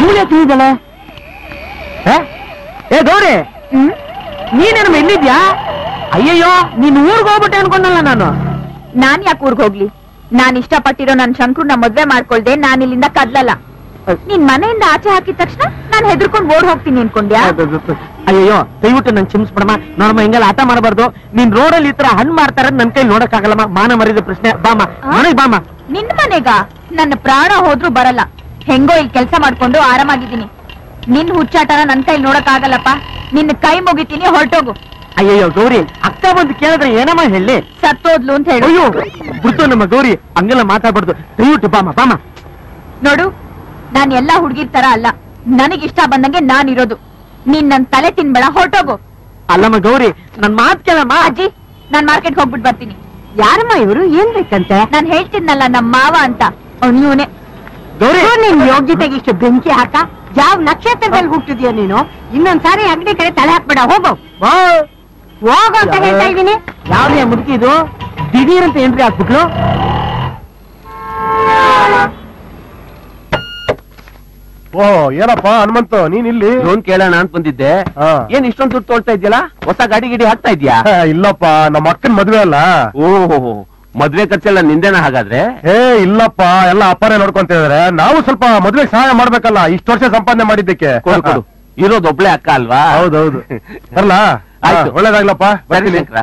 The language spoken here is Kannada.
ಇವಳೇ ತಿಳಿದಳೆ. ಏ ಗೌರಿ, ನೀನೇನಮ್ಮ ಎಲ್ಲಿದ್ಯಾ? ಅಯ್ಯಯ್ಯೋ, ನೀನ್ ಊರ್ಗ್ ಹೋಗ್ಬಿಟ್ಟೆ ಅನ್ಕೊಂಡಲ್ಲ ನಾನು. ನಾನ್ ಯಾಕೆ ಊರ್ಗ್ ಹೋಗ್ಲಿ? ನಾನ್ ಇಷ್ಟಪಟ್ಟಿರೋ ನನ್ ಶಂಕರ್ನ ಮದ್ವೆ ಮಾಡ್ಕೊಳ್ದೆ ನಾನ್ ಇಲ್ಲಿಂದ ಕದ್ಲಲ್ಲ. ನಿನ್ ಮನೆಯಿಂದ ಆಚೆ ಹಾಕಿದ ತಕ್ಷಣ ನಾನ್ ಹೆದರ್ಕೊಂಡ್ ಓಡ್ ಹೋಗ್ತೀನಿ ಅನ್ಕೊಂಡ್ಯಾ? ಅಯ್ಯಯ್ಯೋ, ದಯವಿಟ್ಟು ನನ್ ಕ್ಷಮಿಸ್ಬಿಡಮ್ಮ. ನೋಡಮ್ಮ, ಹಿಂಗೆಲ್ಲ ಆಟ ಮಾಡಬಾರ್ದು. ನೀನ್ ರೋಡಲ್ಲಿ ಈ ತರ ಹಣ್ಣು ಮಾಡ್ತಾರ ನನ್ ಕೈ ನೋಡಕ್ ಆಗಲ್ಲಮ್ಮ. ಮಾನ ಮರಿದ ಪ್ರಶ್ನೆ. ಬಾಮ ಮನೆಗ್ ಬಾಮ. ನಿನ್ ಮನೆಗ ನನ್ನ ಪ್ರಾಣ ಹೋದ್ರೂ ಬರಲ್ಲ. ಹೆಂಗೋ ಇಲ್ಲಿ ಕೆಲ್ಸ ಮಾಡ್ಕೊಂಡು ಆರಾಮಾಗಿದ್ದೀನಿ. ನಿನ್ ಹುಚ್ಚಾಟನ ನನ್ ಕೈ ನೋಡಕ್ ಆಗಲ್ಲಪ್ಪ. ನಿನ್ನ ಕೈ ಮುಗಿತೀನಿ, ಹೊರಟೋಗು. ಅಯ್ಯಯ್ಯೋ ಗೌರಿ, ಅಕ್ಕ ಬಂದು ಕೇಳಿದ್ರೆ ಏನಮ್ಮ ಹೇಳಿ? ಸತ್ತೋದ್ಲು ಅಂತ ಹೇಳು. ಅಯ್ಯೋ ಬಿಡ್ತು ನಮ್ಮ ಗೌರಿ, ಹಂಗೆಲ್ಲ ಮಾತಾಡ್ಬಾರ್ದು. ದಯವಿಟ್ಟು ಬಾಮ ಬಾಮ. ನೋಡು, ನಾನ್ ಎಲ್ಲಾ ಹುಡ್ಗಿರ್ ತರ ಅಲ್ಲ. ನನಗಿಷ್ಟ ಬಂದಂಗೆ ನಾನ್ ಇರೋದು. ನೀನ್ ನನ್ ತಲೆ ತಿನ್ಬೇಡ, ಹೊರಟೋಗು. ಅಲ್ಲಮ್ಮ ಗೌರಿ, ನನ್ ಮಾತ್ ಕೇಳಮ್ಮ. ಅಜ್ಜಿ, ನಾನ್ ಮಾರ್ಕೆಟ್ ಹೋಗ್ಬಿಟ್ಟು ಬರ್ತೀನಿ. ಯಾರಮ್ಮ ಇವರು? ಏನ್ ಬೇಕಂತೆ? ನಾನ್ ಹೇಳ್ತಿದ್ನಲ್ಲ ನಮ್ಮ ಮಾವ ಅಂತ, ಅವ್ನಿವನೇ. ಗೌರಿ, ನಿನ್ ಯೋಗ್ಯತೆಗೆ ಇಷ್ಟು ಬೆಂಕಿ ಹಾಕ. ಯಾವ ನಕ್ಷತ್ರದಲ್ಲಿ ಹುಟ್ಟಿದ್ಯಾ ನೀನು? ಇನ್ನೊಂದ್ಸಾರಿ ಅಂಗಡಿ ಕಡೆ ತಲೆ ಹಾಕ್ಬೇಡ. ಹೋಗು ಹೋಗು ಅಂತ ಹೇಳ್ತಾ ಇದೀನಿ. ಯಾವ್ದೇ ಮುದುಕಿದು ದಿಢೀರ್ ಅಂತ ಏನ್ರಿ ಹಾಕ್ಬಿಟ್ಲು? ಓಹ್, ಏನಪ್ಪಾ ಹನುಮಂತ, ನೀನ್ ಇಲ್ಲಿ? ಲೋನ್ ಕೇಳೋಣ ಅಂತ ಬಂದಿದ್ದೆ. ಏನ್ ಇಷ್ಟೊಂದು ದುಡ್ಡು ತೋಳ್ತಾ ಇದ್ಯಲ್ಲ? ಹೊಸ ಗಾಡಿ ಗಿಡಿ ಹಾಕ್ತಾ ಇದ್ಯಾ? ಇಲ್ಲಪ್ಪ, ನಮ್ಮ ಅಕ್ಕನ ಮದ್ವೆ ಅಲ್ಲ. ಓಹೋ, ಮದ್ವೆ ಖರ್ಚೆಲ್ಲ ನಿಂದೇನ ಹಾಗಾದ್ರೆ? ಇಲ್ಲಪ್ಪ, ಎಲ್ಲ ಅಪ್ಪರೇ ನೋಡ್ಕೊಂತ ಇದಾರೆ. ನಾವು ಸ್ವಲ್ಪ ಮದ್ವೆಗೆ ಸಹಾಯ ಮಾಡ್ಬೇಕಲ್ಲ, ಇಷ್ಟು ವರ್ಷ ಸಂಪಾದನೆ ಮಾಡಿದ್ದಕ್ಕೆ. ಕೊಡು, ಇರೋದೊಬ್ಳೆ ಅಕ್ಕ ಅಲ್ವಾ? ಹೌದೌದು. ಅಲ್ಲ, ಆಯ್ತು, ಒಳ್ಳೇದಾಗ್ಲಪ್ಪ. ಬರ್ತೀನಿ. ಶಂಕರ.